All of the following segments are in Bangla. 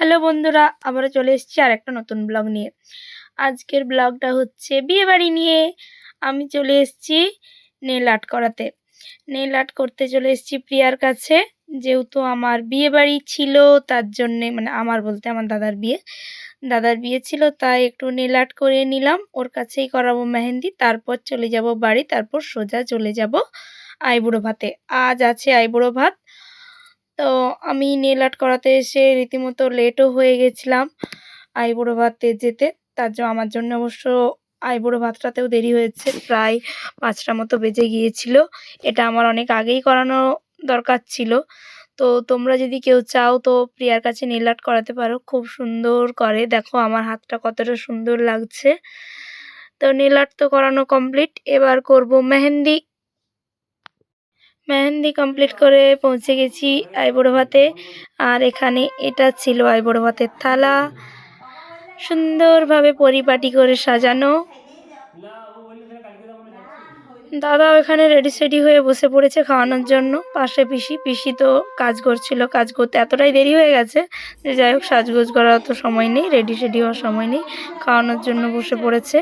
হ্যালো বন্ধুরা, আবারও চলে এসেছি আর একটা নতুন ব্লগ নিয়ে। আজকের ব্লগটা হচ্ছে বিয়েবাড়ি নিয়ে। আমি চলে এসেছি নেল আর্ট করাতে। নেল আর্ট করতে চলে এসেছি প্রিয়ার কাছে। যেহেতু আমার বিয়েবাড়ি ছিল, তার জন্যে মানে আমার বলতে আমার দাদার বিয়ে ছিল, তাই একটু নেল আর্ট করে নিলাম। ওর কাছেই করাবো মেহেন্দি, তারপর চলে যাব বাড়ি, তারপর সোজা চলে যাব আইবুড়ো ভাতে। আজ আছে আইবুড়ো ভাত। তো আমি নেল আর্ট করাতে এসে রীতিমতো লেটও হয়ে গেছিলাম আইবুড়ো ভাতে যেতে। তার জন্য আমার জন্য অবশ্য আইবুড়ো ভাতটাতেও দেরি হয়েছে, প্রায় 5টা মতো বেজে গিয়েছিল। এটা আমার অনেক আগেই করানো দরকার ছিল। তো তোমরা যদি কেউ চাও তো প্রিয়ার কাছে নেল আর্ট করাতে পারো, খুব সুন্দর করে। দেখো আমার হাতটা কতটা সুন্দর লাগছে। তো নেল আর্ট তো করানো কমপ্লিট, এবার করব মেহেন্দি। মেহেন্দি কমপ্লিট করে পৌঁছে গেছি আইবুড়ো ভাতে। আর এখানে এটা ছিল আইবুড়ো ভাতের থালা, সুন্দরভাবে পরিপাটি করে সাজানো। দাদা এখানে রেডি সেডি হয়ে বসে পড়েছে খাওয়ানোর জন্য। পাশে পিসি তো কাজ করছিল, কাজ করতে এতটাই দেরি হয়ে গেছে যে যাই হোক, সাজগোজ করার তো সময় নেই, রেডি সেডি হওয়ার সময় নেই, খাওয়ানোর জন্য বসে পড়েছে।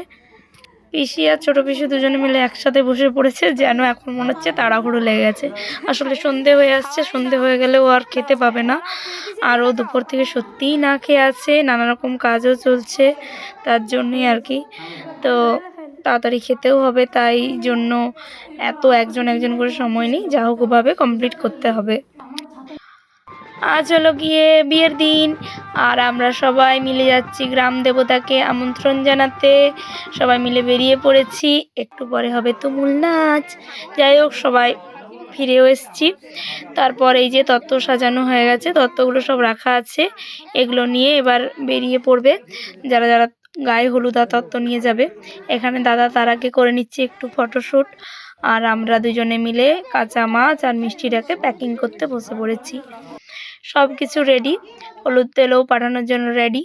পিসি আর ছোটো পিসি দুজনে মিলে একসাথে বসে পড়েছে, যেন এখন মনে হচ্ছে তাড়াহুড়ো লেগে গেছে। আসলে সন্ধে হয়ে আসছে, সন্ধে হয়ে গেলেও আর খেতে পাবে না। আর ও দুপুর থেকে সত্যিই না খেয়ে আছে, নানা রকম কাজও চলছে, তার জন্যই আর কি। তো তাড়াতাড়ি খেতেও হবে, তাই জন্য এত একজন একজন করে সময় নেই, যা হোক ওভাবে কমপ্লিট করতে হবে। আজ হলো গিয়ে বিয়ের দিন, আর আমরা সবাই মিলে যাচ্ছি গ্রাম দেবতাকে আমন্ত্রণ জানাতে। সবাই মিলে বেরিয়ে পড়েছি, একটু পরে হবে তুমুল নাচ। যাই হোক, সবাই ফিরেও এসেছি। তারপর এই যে তত্ত্ব সাজানো হয়ে গেছে, তত্ত্বগুলো সব রাখা আছে, এগুলো নিয়ে এবার বেরিয়ে পড়বে যারা যারা গায়ে হলুদ আর তত্ত্ব নিয়ে যাবে। এখানে দাদা তার আগে করে নিচ্ছে একটু ফটোশ্যুট, আর আমরা দুজনে মিলে কাঁচা মাছ আর মিষ্টিটাকে প্যাকিং করতে বসে পড়েছি। সব কিছু রেডি, হলুদ তেলও পাঠানোর জন্য রেডি।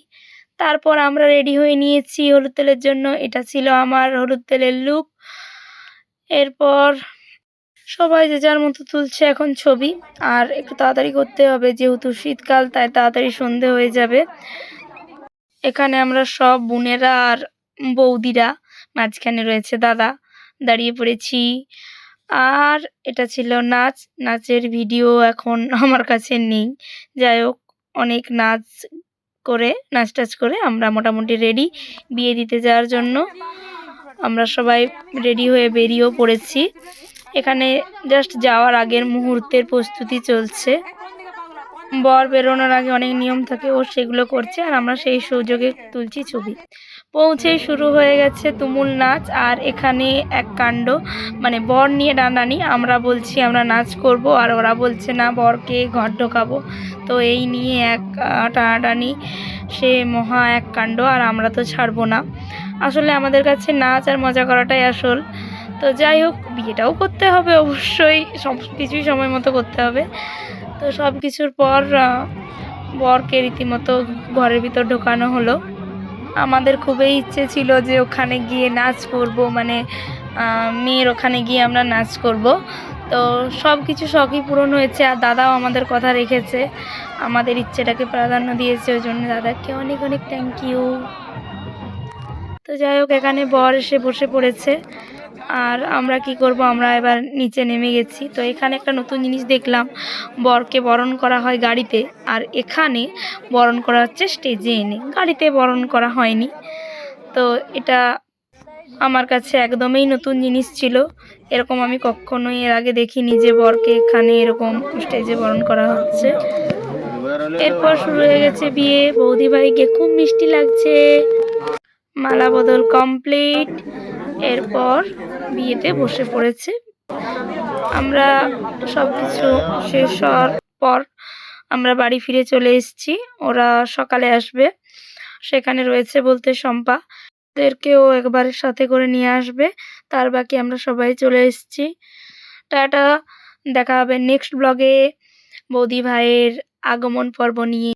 তারপর আমরা রেডি হয়ে নিয়েছি হলুদ তেলের জন্য। এটা ছিল আমার হলুদ তেলের লুক। এরপর সবাই যে যার মতো তুলছে এখন ছবি, আর একটু তাড়াতাড়ি করতে হবে যেহেতু শীতকাল, তাই তাড়াতাড়ি সন্ধে হয়ে যাবে। এখানে আমরা সব বোনেরা আর বৌদিরা, মাঝখানে রয়েছে দাদা, দাঁড়িয়ে পড়েছি। আর এটা ছিল নাচ। নাচের ভিডিও এখন আমার কাছে নেই, যাই হোক অনেক নাচ টাচ করে আমরা মোটামুটি রেডি বিয়ে দিতে যাওয়ার জন্য। আমরা সবাই রেডি হয়ে বেরিয়েও পড়েছি। এখানে জাস্ট যাওয়ার আগের মুহূর্তের প্রস্তুতি চলছে। বর বেরোনোর আগে অনেক নিয়ম থাকে, ও সেগুলো করছে, আর আমরা সেই সুযোগে তুলছি ছবি। পৌঁছেই শুরু হয়ে গেছে তুমুল নাচ। আর এখানে এক কাণ্ড, মানে বর নিয়ে টানাটানি, আমরা বলছি আমরা নাচ করব, আর ওরা বলছে না বরকে ঘর ঢোকাবো। তো এই নিয়ে এক টানাটানি, সে মহা এক কাণ্ড, আর আমরা তো ছাড়বো না। আসলে আমাদের কাছে নাচ আর মজা করাটাই আসল। তো যাই হোক, বিয়েটাও করতে হবে অবশ্যই, সব কিছুই সময় মতো করতে হবে। তো সব কিছুর পর বরকে রীতিমতো ঘরের ভিতর ঢোকানো হলো। আমাদের খুবই ইচ্ছে ছিল যে ওখানে গিয়ে নাচ করব, মানে মেয়ের ওখানে গিয়ে আমরা নাচ করব। তো সব কিছু শখই পূরণ হয়েছে, আর দাদাও আমাদের কথা রেখেছে, আমাদের ইচ্ছেটাকে প্রাধান্য দিয়েছে, ওই জন্য দাদাকে অনেক অনেক থ্যাংক ইউ। তো যাই হোক, এখানে বর এসে বসে পড়েছে, আর আমরা কি করব, আমরা এবার নিচে নেমে গেছি। তো এখানে একটা নতুন জিনিস দেখলাম, বরকে বরণ করা হয় গাড়িতে, আর এখানে বরণ করা হচ্ছে স্টেজে এনে, গাড়িতে বরণ করা হয়নি। তো এটা আমার কাছে একদমই নতুন জিনিস ছিল, এরকম আমি কখনোই এর আগে দেখিনি যে বরকে এখানে এরকম স্টেজে বরণ করা হচ্ছে। এরপর শুরু হয়ে গেছে বিয়ে। বৌদি ভাইকে খুব মিষ্টি লাগছে, মালা বদল কমপ্লিট। এরপর বিয়েতে বসে পড়েছে। আমরা সব কিছু শেষ হওয়ার পর আমরা বাড়ি ফিরে চলে এসেছি। ওরা সকালে আসবে, সেখানে রয়েছে বলতে শম্পা, ওদেরকেও একবারের সাথে করে নিয়ে আসবে। তার বাকি আমরা সবাই চলে এসেছি। টাটা, দেখা হবে নেক্সট ব্লগে বৌদি ভাইয়ের আগমন পর্ব নিয়ে।